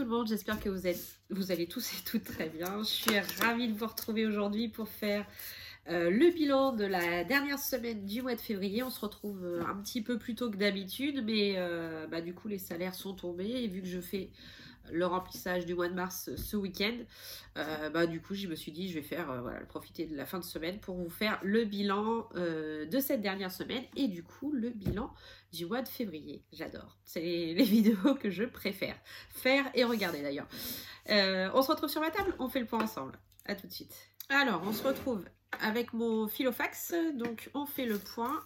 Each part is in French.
le monde, j'espère que vous allez tous et toutes très bien. Je suis ravie de vous retrouver aujourd'hui pour faire le bilan de la dernière semaine du mois de février. On se retrouve un petit peu plus tôt que d'habitude, mais du coup les salaires sont tombés et vu que je fais le remplissage du mois de mars ce week-end, du coup je me suis dit je vais faire profiter de la fin de semaine pour vous faire le bilan de cette dernière semaine et du coup le bilan du mois de février. J'adore, c'est les vidéos que je préfère faire et regarder d'ailleurs. On se retrouve sur ma table, on fait le point ensemble. À tout de suite. Alors on se retrouve avec mon filofax, donc on fait le point.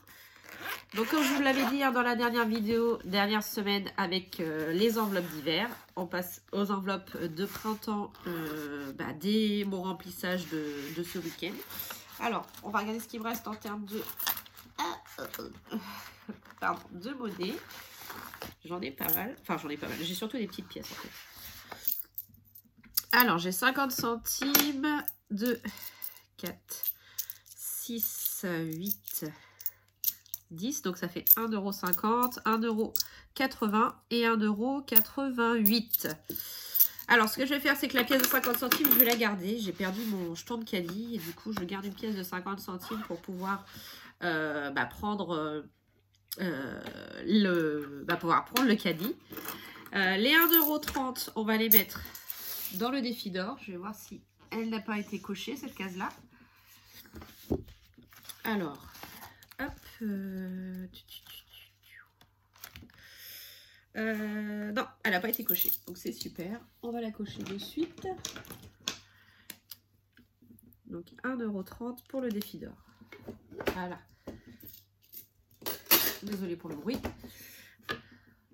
Donc comme je vous l'avais dit dans la dernière vidéo, dernière semaine avec les enveloppes d'hiver, on passe aux enveloppes de printemps dès mon remplissage de ce week-end. Alors, on va regarder ce qui me reste en termes de, de monnaie. J'en ai pas mal, j'ai surtout des petites pièces en fait. Alors, j'ai 50 centimes de 4, 6, 8... 10, donc ça fait 1,50 €, 1,80 € et 1,88 €. Alors, ce que je vais faire, c'est que la pièce de 50 centimes, je vais la garder. J'ai perdu mon jeton de caddie et du coup, je garde une pièce de 50 centimes pour pouvoir prendre le caddie. Les 1,30 €, on va les mettre dans le défi d'or. Je vais voir si elle n'a pas été cochée, cette case-là. Alors... hop, non, elle n'a pas été cochée, donc c'est super. On va la cocher de suite. Donc 1,30 € pour le défi d'or. Voilà. Désolée pour le bruit.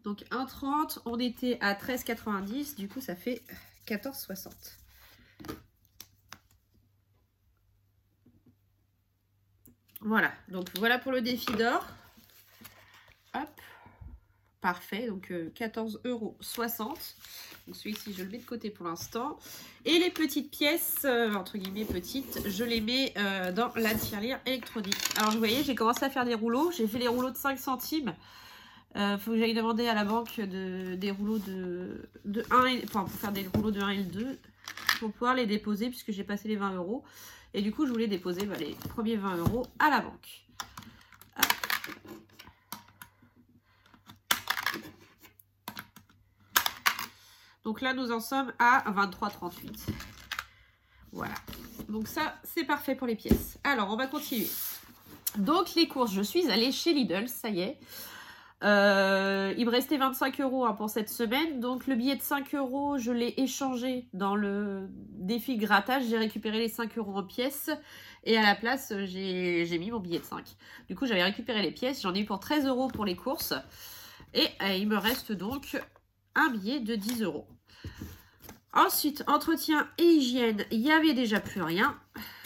Donc 1,30, on était à 13,90, du coup ça fait 14,60. Voilà, donc voilà pour le défi d'or. Hop, parfait, donc 14,60 €. Donc celui-ci, je le mets de côté pour l'instant. Et les petites pièces, entre guillemets petites, je les mets dans la tirelire électronique. Alors vous voyez, j'ai commencé à faire des rouleaux. J'ai fait les rouleaux de 5 centimes. Faut que j'aille demander à la banque des rouleaux de 1, pour faire des rouleaux de 1 et 2 pour pouvoir les déposer puisque j'ai passé les 20 €. Et du coup, je voulais déposer les premiers 20 € à la banque. Hop. Donc là, nous en sommes à 23,38. Voilà. Donc ça, c'est parfait pour les pièces. Alors, on va continuer. Donc, les courses, je suis allée chez Lidl, ça y est. Il me restait 25 € pour cette semaine, donc le billet de 5 €, je l'ai échangé dans le défi grattage. J'ai récupéré les 5 € en pièces et à la place j'ai mis mon billet de 5. Du coup j'avais récupéré les pièces, j'en ai eu pour 13 € pour les courses et il me reste donc un billet de 10 €. Ensuite, entretien et hygiène, il n'y avait déjà plus rien,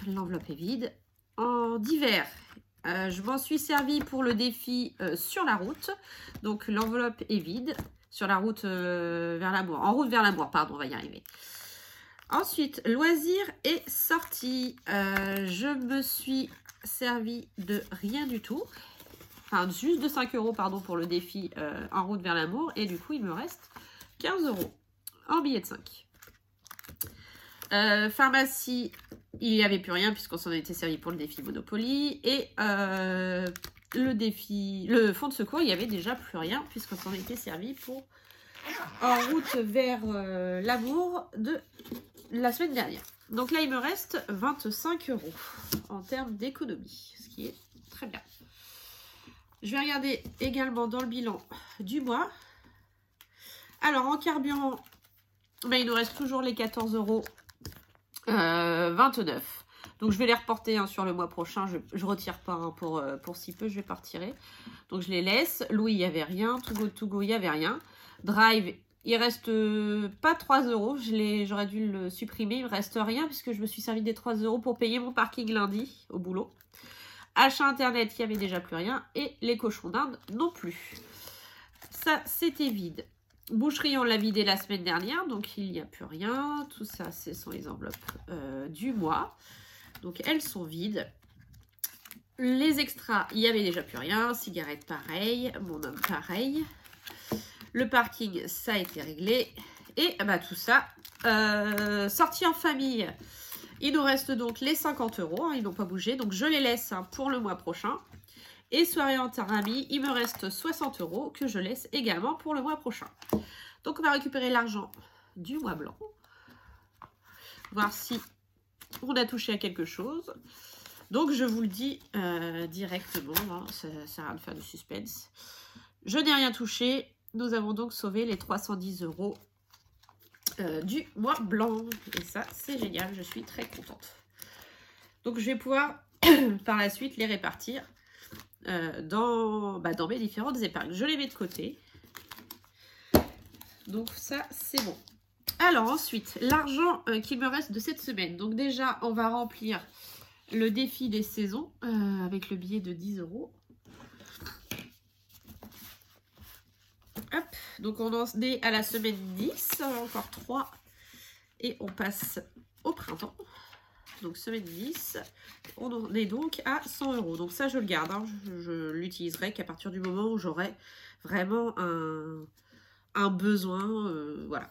l'enveloppe est vide. En d'hiver, je m'en suis servi pour le défi sur la route. Donc l'enveloppe est vide. Sur la route vers l'amour. En route vers l'amour, pardon, on va y arriver. Ensuite, loisirs et sorties. Je me suis servi de rien du tout. Enfin, juste de 5 € pardon, pour le défi en route vers l'amour. Et du coup, il me reste 15 € en billet de 5. Pharmacie, il n'y avait plus rien puisqu'on s'en était servi pour le défi Monopoly. Et le fonds de secours, il n'y avait déjà plus rien puisqu'on s'en était servi pour en route vers l'amour de la semaine dernière. Donc là, il me reste 25 € en termes d'économie, ce qui est très bien. Je vais regarder également dans le bilan du mois. Alors, en carburant, il nous reste toujours les 14,29 €. Donc, je vais les reporter sur le mois prochain. Je retire pas pour si peu, je vais pas retirer. Donc, je les laisse. Louis, il n'y avait rien. To go, il n'y avait rien. Drive, il reste pas 3 €. J'aurais dû le supprimer. Il me reste rien puisque je me suis servi des 3 € pour payer mon parking lundi au boulot. Achat internet, il n'y avait déjà plus rien. Et les cochons d'Inde non plus. Ça, c'était vide. Boucherie, on l'a vidé la semaine dernière, donc il n'y a plus rien. Tout ça, ce sont les enveloppes du mois. Donc, elles sont vides. Les extras, il n'y avait déjà plus rien. Cigarettes, pareil. Mon homme, pareil. Le parking, ça a été réglé. Et bah, tout ça, sorti en famille. Il nous reste donc les 50 €, hein, ils n'ont pas bougé. Donc je les laisse hein, pour le mois prochain. Et soirée entre amis, il me reste 60 € que je laisse également pour le mois prochain. Donc on va récupérer l'argent du mois blanc. Voir si on a touché à quelque chose. Donc je vous le dis directement, hein, ça sert à rien de faire du suspense. Je n'ai rien touché. Nous avons donc sauvé les 310 € du mois blanc. Et ça, c'est génial. Je suis très contente. Donc je vais pouvoir par la suite les répartir dans mes différentes épargnes. Je les mets de côté. Donc ça, c'est bon. Alors ensuite, l'argent qu'il me reste de cette semaine. Donc déjà, on va remplir le défi des saisons avec le billet de 10 €. Hop, donc on en est à la semaine 10, encore 3. Et on passe au printemps. Donc semaine 10, on en est donc à 100 €. Donc ça, je le garde. Hein. Je l'utiliserai qu'à partir du moment où j'aurai vraiment un besoin. Voilà.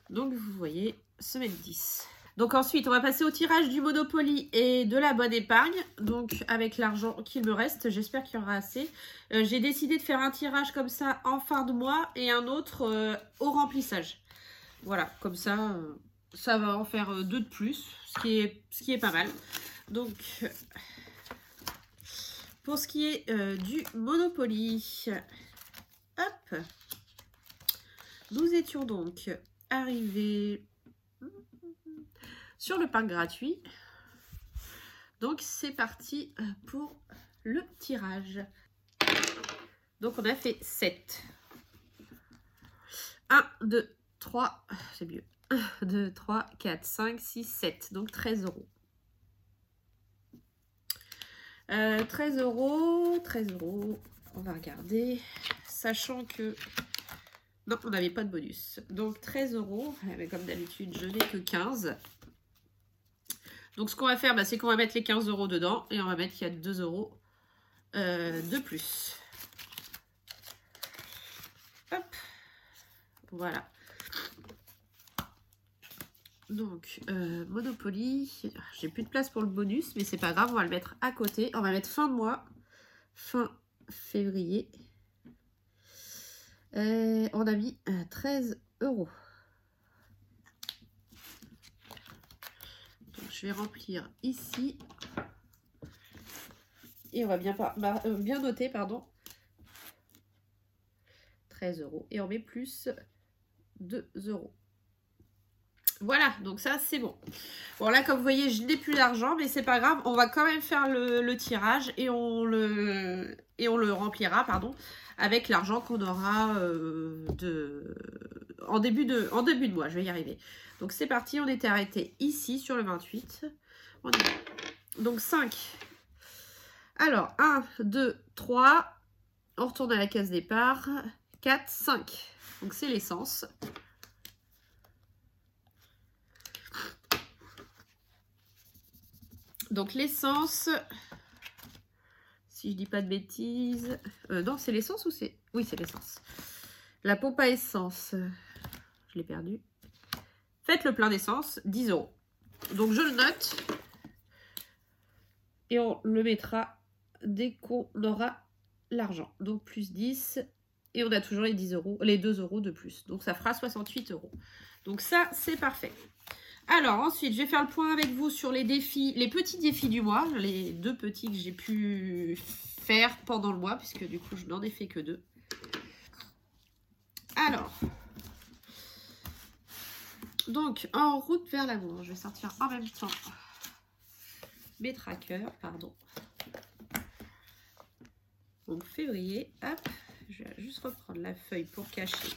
Donc vous voyez, semaine 10. Donc ensuite, on va passer au tirage du Monopoly et de la bonne épargne. Donc avec l'argent qu'il me reste, j'espère qu'il y aura assez. J'ai décidé de faire un tirage comme ça en fin de mois et un autre au remplissage. Voilà, comme ça, ça va en faire 2 de plus, ce qui est pas mal. Donc, pour ce qui est du Monopoly, hop, nous étions donc arrivés sur le parc gratuit. Donc, c'est parti pour le tirage. Donc, on a fait 7. 1, 2, 3, c'est mieux. 1, 2, 3, 4, 5, 6, 7. Donc 13 €. 13 €, 13 €. On va regarder. Sachant que... Non, on n'avait pas de bonus. Donc 13 €. Mais comme d'habitude, je n'ai que 15. Donc ce qu'on va faire, c'est qu'on va mettre les 15 € dedans. Et on va mettre qu'il y a 2 € de plus. Hop. Voilà. Donc, Monopoly, j'ai plus de place pour le bonus, mais c'est pas grave, on va le mettre à côté. On va mettre fin de mois, fin février. On a mis 13 €. Donc, je vais remplir ici. Et on va bien noter, pardon. 13 €. Et on met plus 2 €. Voilà, donc ça, c'est bon. Bon, là, comme vous voyez, je n'ai plus d'argent, mais c'est pas grave. On va quand même faire le tirage et on le remplira, pardon, avec l'argent qu'on aura en début de mois. Je vais y arriver. Donc, c'est parti. On était arrêté ici, sur le 28. On y va. Donc, 5. Alors, 1, 2, 3. On retourne à la case départ. 4, 5. Donc, c'est l'essence. Donc l'essence, si je dis pas de bêtises, non c'est l'essence ou c'est... Oui c'est l'essence. La pompe à essence, je l'ai perdu. Faites le plein d'essence, 10 €. Donc je le note et on le mettra dès qu'on aura l'argent. Donc plus 10 et on a toujours les 10 €, les 2 € de plus. Donc ça fera 68 €. Donc ça c'est parfait. Alors, ensuite, je vais faire le point avec vous sur les défis, les petits défis du mois, les 2 petits que j'ai pu faire pendant le mois, puisque du coup, je n'en ai fait que 2. Alors, donc, en route vers l'amour, je vais sortir en même temps mes trackers, pardon. Donc, février, hop, je vais juste reprendre la feuille pour cacher.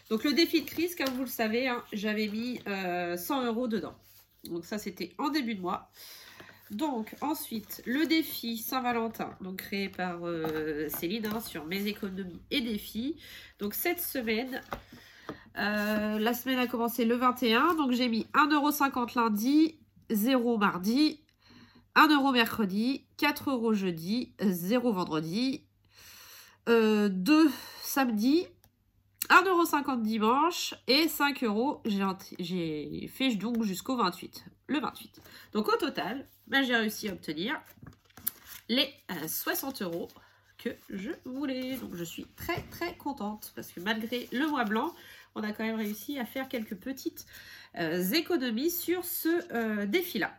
Donc, le défi de crise, comme vous le savez, hein, j'avais mis 100 € dedans. Donc, ça, c'était en début de mois. Donc, ensuite, le défi Saint-Valentin, donc créé par Céline hein, sur mes économies et défis. Donc, cette semaine, la semaine a commencé le 21. Donc, j'ai mis 1,50 € lundi, 0 mardi, 1 € mercredi, 4 € jeudi, 0 vendredi, 2 samedi, 1,50 € dimanche et 5 €, j'ai fait donc jusqu'au 28, le 28. Donc au total, ben, j'ai réussi à obtenir les 60 € que je voulais. Donc je suis très très contente parce que malgré le mois blanc, on a quand même réussi à faire quelques petites économies sur ce défi-là.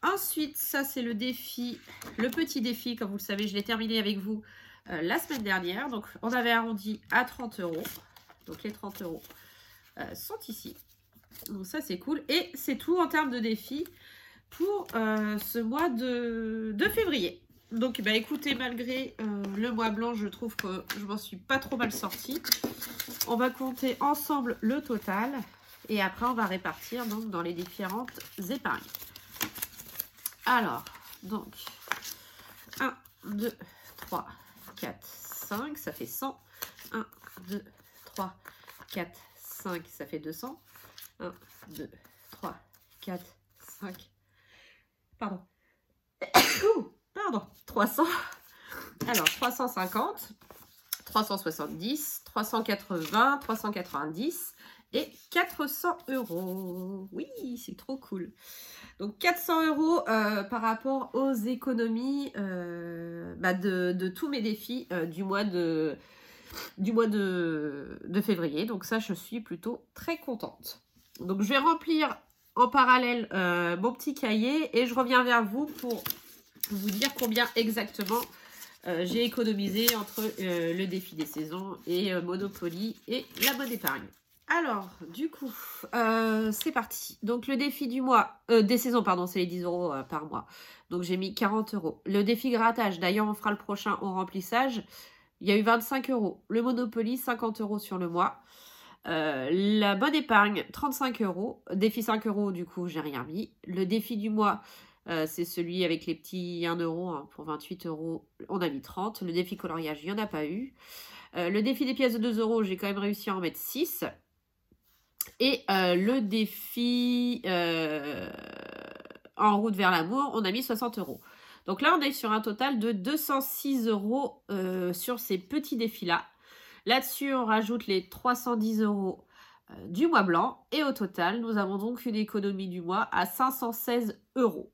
Ensuite, ça c'est le défi, le petit défi, comme vous le savez, je l'ai terminé avec vous la semaine dernière. Donc on avait arrondi à 30 €. Donc les 30 € sont ici. Donc ça c'est cool. Et c'est tout en termes de défi pour ce mois de février. Donc bah écoutez, malgré le mois blanc, je trouve que je m'en suis pas trop mal sortie. On va compter ensemble le total. Et après on va répartir donc dans les différentes épargnes. Alors, donc 1, 2, 3, 4, 5, ça fait 100. 1, 2, 3, 4, 5, ça fait 200. 1, 2, 3, 4, 5. Pardon. Pardon. 300. Alors, 350, 370, 380, 390 et 400 €. Oui, c'est trop cool. Donc 400 € par rapport aux économies de tous mes défis du mois de février. Donc ça, je suis plutôt très contente. Donc je vais remplir en parallèle mon petit cahier et je reviens vers vous pour vous dire combien exactement j'ai économisé entre le défi des saisons et Monopoly et la bonne épargne. Alors, du coup, c'est parti. Donc, le défi du mois, des saisons, pardon, c'est les 10 € par mois. Donc, j'ai mis 40 €. Le défi grattage, d'ailleurs, on fera le prochain au remplissage. Il y a eu 25 €. Le Monopoly, 50 € sur le mois. La bonne épargne, 35 €. Défi 5 €, du coup, j'ai rien mis. Le défi du mois, c'est celui avec les petits 1 € hein, pour 28 €. On a mis 30. Le défi coloriage, il n'y en a pas eu. Le défi des pièces de 2 €, j'ai quand même réussi à en mettre 6. Et le défi en route vers l'amour, on a mis 60 €. Donc là, on est sur un total de 206 € sur ces petits défis-là. Là-dessus, on rajoute les 310 € du mois blanc. Et au total, nous avons donc une économie du mois à 516 €.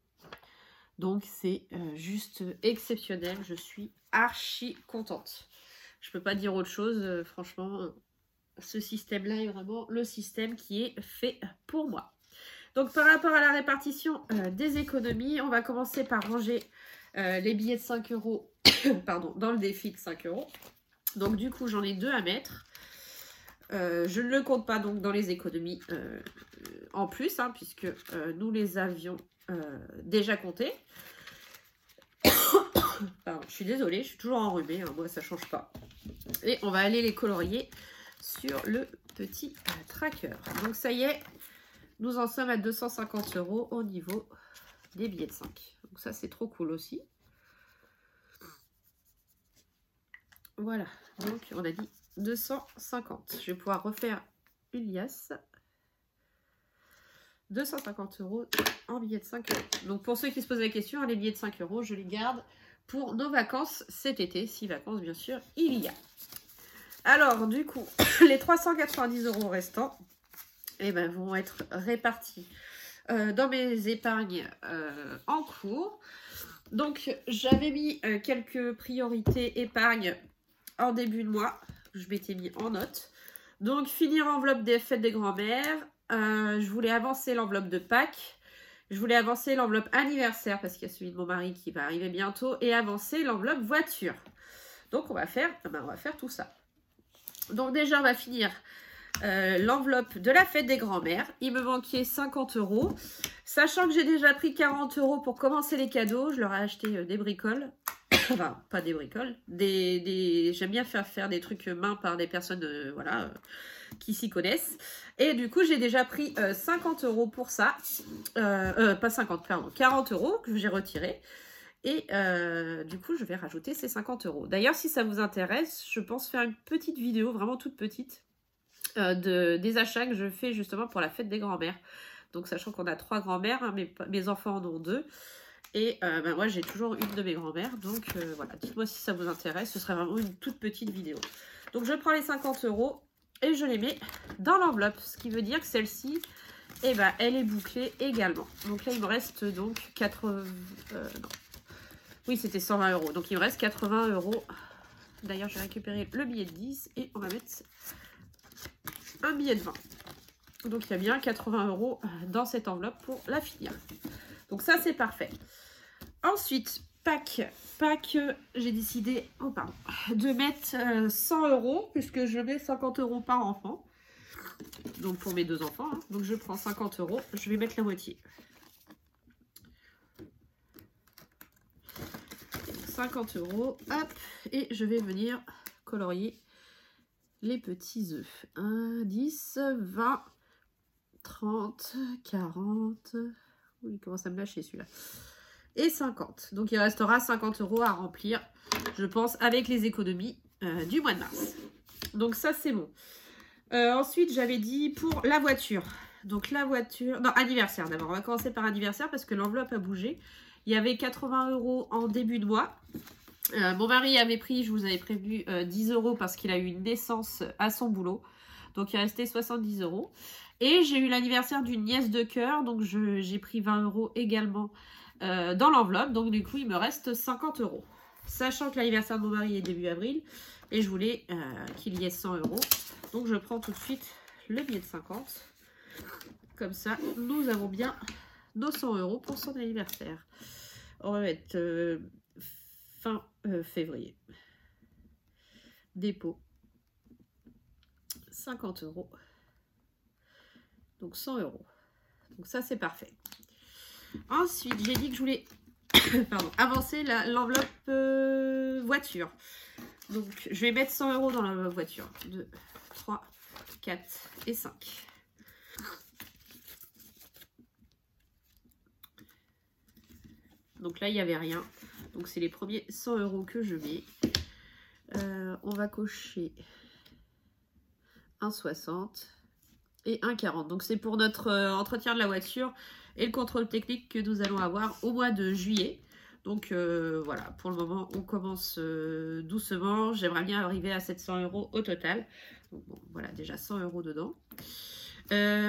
Donc, c'est juste exceptionnel. Je suis archi contente. Je peux pas dire autre chose, franchement. Ce système-là est vraiment le système qui est fait pour moi. Donc, par rapport à la répartition des économies, on va commencer par ranger les billets de 5 € pardon, dans le défi de 5 €. Donc, du coup, j'en ai 2 à mettre. Je ne le compte pas donc dans les économies en plus, hein, puisque nous les avions déjà comptés. Pardon, je suis désolée, je suis toujours enrhumée, hein, moi ça ne change pas. Et on va aller les colorier sur le petit tracker. Donc ça y est, nous en sommes à 250 € au niveau des billets de 5. Donc ça c'est trop cool aussi. Voilà, donc on a dit 250. Je vais pouvoir refaire une liasse. 250 € en billets de 5 €. Donc pour ceux qui se posent la question, les billets de 5 €, je les garde pour nos vacances cet été, si vacances bien sûr il y a. Alors du coup, les 390 € restants vont être répartis dans mes épargnes en cours. Donc j'avais mis quelques priorités épargne en début de mois, je m'étais mis en note. Donc finir enveloppe des fêtes des grands-mères, je voulais avancer l'enveloppe de Pâques, je voulais avancer l'enveloppe anniversaire parce qu'il y a celui de mon mari qui va arriver bientôt et avancer l'enveloppe voiture. Donc on va faire tout ça. Donc déjà on va finir l'enveloppe de la fête des grands-mères. Il me manquait 50 €. Sachant que j'ai déjà pris 40 € pour commencer les cadeaux, je leur ai acheté des bricoles. Enfin, pas des bricoles. J'aime bien faire des trucs main par des personnes qui s'y connaissent. Et du coup, j'ai déjà pris 50 € pour ça. Pas 50, pardon, 40 € que j'ai retiré. Et du coup, je vais rajouter ces 50 €. D'ailleurs, si ça vous intéresse, je pense faire une petite vidéo, vraiment toute petite, des achats que je fais justement pour la fête des grands-mères. Donc, sachant qu'on a 3 grands-mères, hein, mes enfants en ont 2. Et moi, j'ai toujours une de mes grand-mères. Donc, voilà, dites-moi si ça vous intéresse. Ce serait vraiment une toute petite vidéo. Donc, je prends les 50 €. et je les mets dans l'enveloppe. Ce qui veut dire que celle-ci, eh ben, elle est bouclée également. Donc là, il me reste donc 80... non. Oui, c'était 120 €. Donc il me reste 80 €. D'ailleurs, je vais récupérer le billet de 10 et on va mettre un billet de 20. Donc il y a bien 80 € dans cette enveloppe pour la finir. Donc ça, c'est parfait. Ensuite, pack, j'ai décidé de mettre 100 € puisque je mets 50 € par enfant. Donc pour mes 2 enfants. Hein. Donc je prends 50 €. Je vais mettre la moitié. 50 €. Hop. Et je vais venir colorier les petits œufs. 1, 10, 20, 30, 40. Oui, il commence à me lâcher celui-là. Et 50. Donc il restera 50 € à remplir, je pense, avec les économies du mois de mars. Donc ça, c'est bon. Ensuite, j'avais dit pour la voiture. Donc la voiture... Non, anniversaire d'abord. On va commencer par anniversaire parce que l'enveloppe a bougé. Il y avait 80 € en début de mois. Mon mari avait pris, je vous avais prévenu, 10 € parce qu'il a eu une naissance à son boulot. Donc il restait 70 €. Et j'ai eu l'anniversaire d'une nièce de cœur. Donc j'ai pris 20 € également dans l'enveloppe. Donc du coup, il me reste 50 €. Sachant que l'anniversaire de mon mari est début avril. Et je voulais qu'il y ait 100 €. Donc je prends tout de suite le billet de 50. Comme ça, nous avons bien nos 100 € pour son anniversaire. On va mettre fin février. Dépôt. 50 €. Donc 100 €. Donc ça, c'est parfait. Ensuite, j'ai dit que je voulais avancer l'enveloppe voiture. Donc, je vais mettre 100 € dans la voiture. 2, 3, 4 et 5. Donc là, il n'y avait rien. Donc, c'est les premiers 100 € que je mets. On va cocher 1,60 et 1,40. Donc, c'est pour notre entretien de la voiture et le contrôle technique que nous allons avoir au mois de juillet. Donc voilà, pour le moment, on commence doucement. J'aimerais bien arriver à 700 € au total. Donc bon, voilà, déjà 100 € dedans.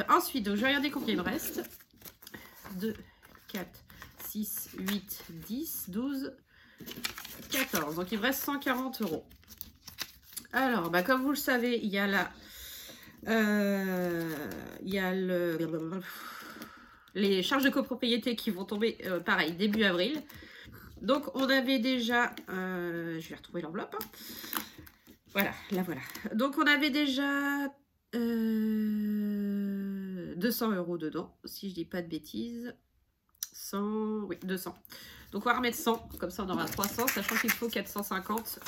Ensuite, donc, je vais regarder combien il me reste. 2, 4, 6, 8, 10, 12, 14. Donc il me reste 140 €. Alors, bah, comme vous le savez, il y a les charges de copropriété qui vont tomber, pareil, début avril. Donc, on avait déjà... je vais retrouver l'enveloppe. Hein. Voilà, la voilà. Donc, on avait déjà 200 € dedans, si je dis pas de bêtises. 100... Oui, 200. Donc, on va remettre 100. Comme ça, on aura 300, sachant qu'il faut 450.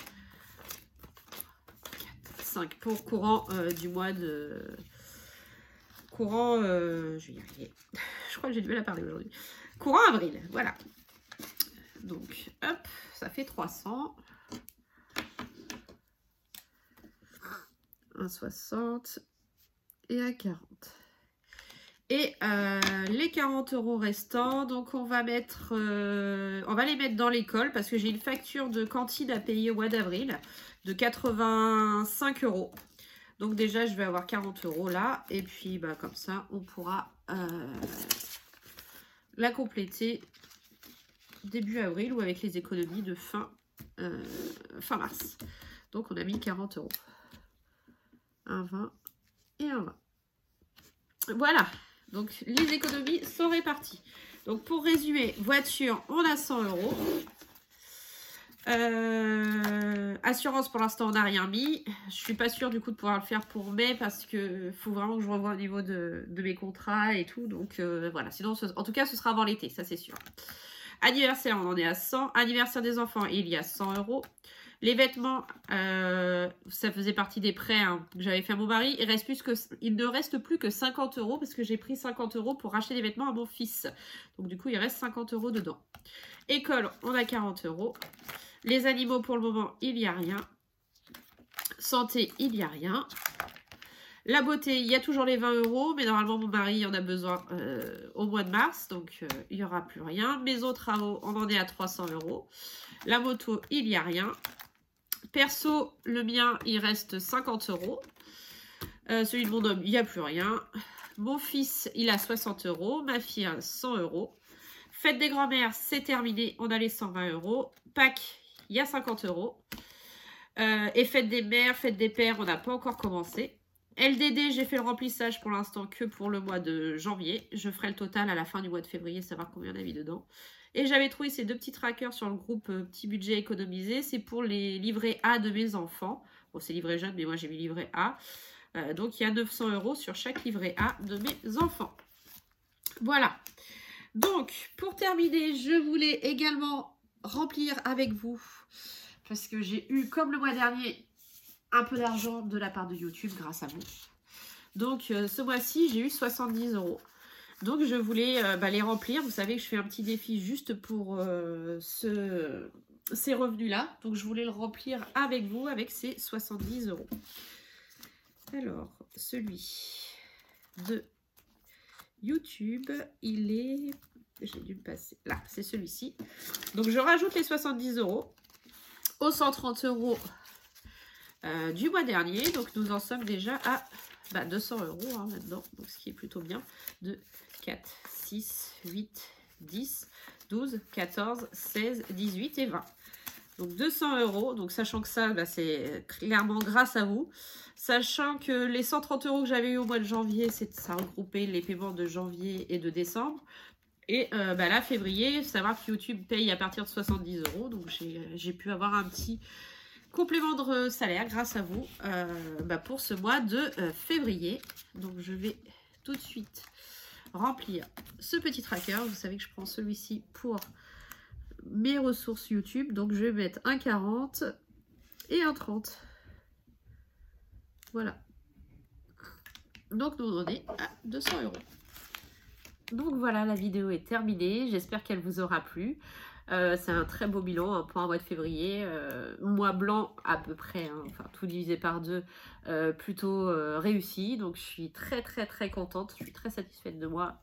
5 pour courant du mois de... Courant... je vais y arriver. Je crois que j'ai du mal à parler aujourd'hui. Courant avril, voilà. Donc, hop, ça fait 300. 1,60 et 1,40. Et les 40 € restants, donc on va mettre, on va les mettre dans l'école parce que j'ai une facture de cantine à payer au mois d'avril de 85 €. Donc déjà, je vais avoir 40 € là. Et puis, bah, comme ça, on pourra la compléter début avril ou avec les économies de fin mars. Donc, on a mis 40 €. Un 20 et un 20. Voilà. Donc, les économies sont réparties. Donc, pour résumer, voiture, on a 100 €. Assurance, pour l'instant, on n'a rien mis. Je suis pas sûre du coup de pouvoir le faire pour mai parce que faut vraiment que je revoie au niveau de mes contrats et tout. Donc, voilà. Sinon, en tout cas, ce sera avant l'été, ça c'est sûr. Anniversaire, on en est à 100. Anniversaire des enfants, il y a 100 €. Les vêtements, ça faisait partie des prêts hein, que j'avais fait à mon mari. Il ne reste plus que 50 € parce que j'ai pris 50 € pour acheter des vêtements à mon fils. Donc du coup, il reste 50 € dedans. École, on a 40 €. Les animaux, pour le moment, il n'y a rien. Santé, il n'y a rien. La beauté, il y a toujours les 20 €, mais normalement, mon mari en a besoin au mois de mars, donc il n'y aura plus rien. Maison, travaux, on en est à 300 €. La moto, il n'y a rien. Perso, le mien, il reste 50 €. Celui de mon homme, il n'y a plus rien. Mon fils, il a 60 €. Ma fille a 100 €. Fête des grands-mères, c'est terminé. On a les 120 €. Pâques, il y a 50 €. Et fête des mères, fête des pères, on n'a pas encore commencé. LDD, j'ai fait le remplissage pour l'instant que pour le mois de janvier. Je ferai le total à la fin du mois de février, savoir combien on a mis dedans. Et j'avais trouvé ces 2 petits trackers sur le groupe Petit Budget Économisé. C'est pour les livrets A de mes enfants. Bon, c'est livret jeune, mais moi j'ai mis livret A. Donc il y a 900 € sur chaque livret A de mes enfants. Voilà. Donc, pour terminer, je voulais également remplir avec vous, parce que j'ai eu, comme le mois dernier, un peu d'argent de la part de YouTube grâce à vous. Donc, ce mois-ci, j'ai eu 70 €. Donc, je voulais les remplir. Vous savez que je fais un petit défi juste pour ces revenus-là. Donc, je voulais le remplir avec vous, avec ces 70 €. Alors, celui de YouTube, il est... J'ai dû me passer. Là, c'est celui-ci. Donc, je rajoute les 70 € aux 130 € du mois dernier. Donc, nous en sommes déjà à 200 € maintenant. Donc, ce qui est plutôt bien. 2, 4, 6, 8, 10, 12, 14, 16, 18 et 20. Donc 200 €, donc sachant que ça, c'est clairement grâce à vous. Sachant que les 130 € que j'avais eu au mois de janvier, ça regroupait les paiements de janvier et de décembre. Et là, février, savoir que YouTube paye à partir de 70 €. Donc j'ai pu avoir un petit complément de salaire grâce à vous pour ce mois de février. Donc je vais tout de suite remplir ce petit tracker. Vous savez que je prends celui-ci pour mes ressources YouTube. Donc je vais mettre un 40 et un 30. Voilà. Donc nous on est à 200 €. Donc voilà, la vidéo est terminée. J'espère qu'elle vous aura plu. C'est un très beau bilan pour un mois de février. Mois blanc à peu près, enfin tout divisé par 2, plutôt réussi. Donc je suis très contente. Je suis très satisfaite de moi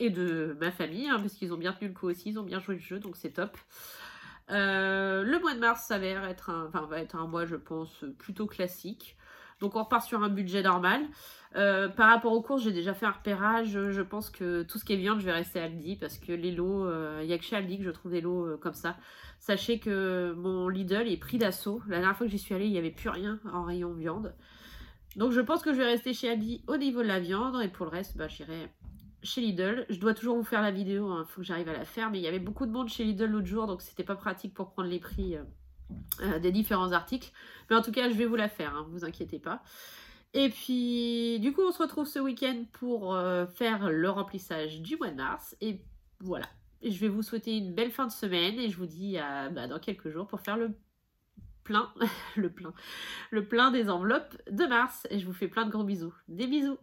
et de ma famille, parce qu'ils ont bien tenu le coup aussi, ils ont bien joué le jeu, donc c'est top. Le mois de mars s'avère être va être un mois, je pense, plutôt classique. Donc on repart sur un budget normal. Par rapport aux courses, j'ai déjà fait un repérage. Je pense que tout ce qui est viande, je vais rester à Aldi, parce que les lots, il n'y a que chez Aldi que je trouve des lots comme ça. Sachez que mon Lidl est pris d'assaut. La dernière fois que j'y suis allée, il n'y avait plus rien en rayon viande. Donc je pense que je vais rester chez Aldi au niveau de la viande, et pour le reste, j'irai chez Lidl. Je dois toujours vous faire la vidéo, faut que j'arrive à la faire, mais il y avait beaucoup de monde chez Lidl l'autre jour, donc c'était pas pratique pour prendre les prix des différents articles. Mais en tout cas, je vais vous la faire, vous inquiétez pas. Et puis, du coup, on se retrouve ce week-end pour faire le remplissage du mois de mars. Et voilà. Et je vais vous souhaiter une belle fin de semaine, et je vous dis à dans quelques jours pour faire le plein, le plein des enveloppes de mars. Et je vous fais plein de gros bisous. Des bisous!